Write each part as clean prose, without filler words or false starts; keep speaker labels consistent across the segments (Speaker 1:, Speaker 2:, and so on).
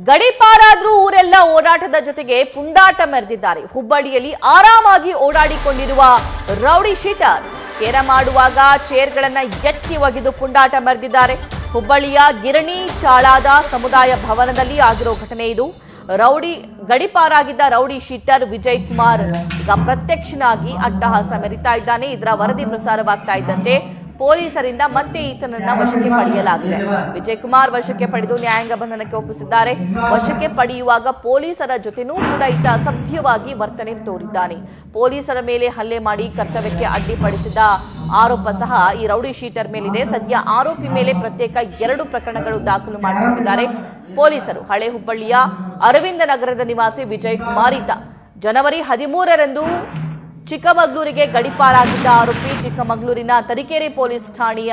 Speaker 1: ಗಡಿಪಾರಾದ್ರೂ ಊರೆಲ್ಲ ಓಡಾಟದ ಜೊತೆಗೆ ಪುಂಡಾಟ ಮೆರೆದಿದ್ದಾರೆ. ಹುಬ್ಬಳ್ಳಿಯಲ್ಲಿ ಆರಾಮಾಗಿ ಓಡಾಡಿಕೊಂಡಿರುವ ರೌಡಿ ಶೀಟರ್ ಕೇರ ಮಾಡುವಾಗ ಚೇರ್ಗಳನ್ನ ಎತ್ತಿ ಒಗೆದು ಪುಂಡಾಟ ಮೆರೆದಿದ್ದಾರೆ. ಹುಬ್ಬಳ್ಳಿಯ ಗಿರಣಿ ಚಾಳಾದ ಸಮುದಾಯ ಭವನದಲ್ಲಿ ಆಗಿರೋ ಘಟನೆ ಇದು. ಗಡಿಪಾರಾಗಿದ್ದ ರೌಡಿ ಶೀಟರ್ ವಿಜಯ್ ಕುಮಾರ್ ಈಗ ಪ್ರತ್ಯಕ್ಷನಾಗಿ ಅಟ್ಟಹಾಸ ಮೆರಿತಾ ಇದ್ದಾನೆ. ಇದರ ವರದಿ ಪ್ರಸಾರವಾಗ್ತಾ ಇದ್ದಂತೆ ಪೊಲೀಸರಿಂದ ಮತ್ತೆ ಈತನನ್ನ ವಶಕ್ಕೆ ಪಡೆಯಲಾಗಿದೆ. ವಿಜಯ್ ಕುಮಾರ್ ವಶಕ್ಕೆ ಪಡೆದು ನ್ಯಾಯಾಂಗ ಬಂಧನಕ್ಕೆ ಒಪ್ಪಿಸಿದ್ದಾರೆ. ವಶಕ್ಕೆ ಪಡೆಯುವಾಗ ಪೊಲೀಸರ ಜೊತೆನೂ ಕೂಡ ಈತ ಅಸಭ್ಯವಾಗಿ ವರ್ತನೆ ತೋರಿದ್ದಾನೆ. ಪೊಲೀಸರ ಮೇಲೆ ಹಲ್ಲೆ ಮಾಡಿ ಕರ್ತವ್ಯಕ್ಕೆ ಅಡ್ಡಿಪಡಿಸಿದ ಆರೋಪ ಸಹ ಈ ರೌಡಿ ಶೀಟರ್ ಮೇಲಿದೆ. ಸದ್ಯ ಆರೋಪಿ ಮೇಲೆ ಪ್ರತ್ಯೇಕ 2 ಪ್ರಕರಣಗಳು ದಾಖಲು ಮಾಡಿಕೊಂಡಿದ್ದಾರೆ ಪೊಲೀಸರು. ಹಳೆ ಹುಬ್ಬಳ್ಳಿಯ ಅರವಿಂದ ನಗರದ ನಿವಾಸಿ ವಿಜಯ್ ಕುಮಾರ್ ಈತ ಜನವರಿ 13ರಂದು ಚಿಕ್ಕಮಗಳೂರಿಗೆ ಗಡಿಪಾರಾಗಿದ್ದ ಆರೋಪಿ. ಚಿಕ್ಕಮಗಳೂರಿನ ತರೀಕೆರೆ ಪೊಲೀಸ್ ಠಾಣೆಯ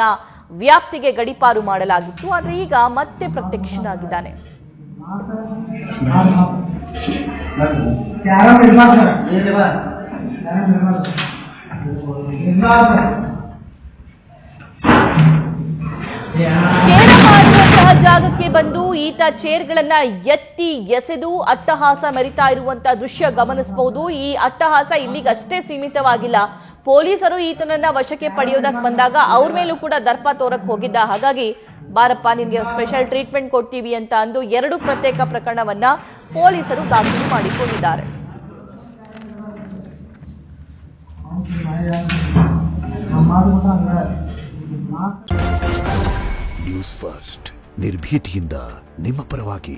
Speaker 1: ವ್ಯಾಪ್ತಿಗೆ ಗಡಿಪಾರು ಮಾಡಲಾಗಿತ್ತು. ಆದರೆ ಈಗ ಮತ್ತೆ ಪ್ರತ್ಯಕ್ಷನಾಗಿದ್ದಾನೆ. ಕೇರ ಮಾಡುವಂತಹ ಜಾಗಕ್ಕೆ ಬಂದು ಈತ ಚೇರ್ಗಳನ್ನ ಎತ್ತಿ ಎಸೆದು ಅಟ್ಟಹಾಸ ಮೆರಿತಾ ಇರುವಂತಹ ದೃಶ್ಯ ಗಮನಿಸಬಹುದು. ಈ ಅಟ್ಟಹಾಸ ಇಲ್ಲಿಗಷ್ಟೇ ಸೀಮಿತವಾಗಿಲ್ಲ. ಪೊಲೀಸರು ಈತನನ್ನ ವಶಕ್ಕೆ ಪಡೆಯೋದಕ್ಕೆ ಬಂದಾಗ ಅವ್ರ ಮೇಲೂ ಕೂಡ ದರ್ಪ ತೋರಕ್ ಹೋಗಿದ್ದ. ಹಾಗಾಗಿ ಬಾರಪ್ಪ ನಿನ್ಗೆ ಸ್ಪೆಷಲ್ ಟ್ರೀಟ್ಮೆಂಟ್ ಕೊಡ್ತೀವಿ ಅಂತ ಅಂದು 2 ಪ್ರತ್ಯೇಕ ಪ್ರಕರಣವನ್ನ ಪೊಲೀಸರು ದಾಖಲು ಮಾಡಿಕೊಂಡಿದ್ದಾರೆ.
Speaker 2: ನ್ಯೂಸ್ ಫಸ್ಟ್ ನಿರ್ಭೀತಿಯಿಂದ ನಿಮ್ಮ ಪರವಾಗಿ.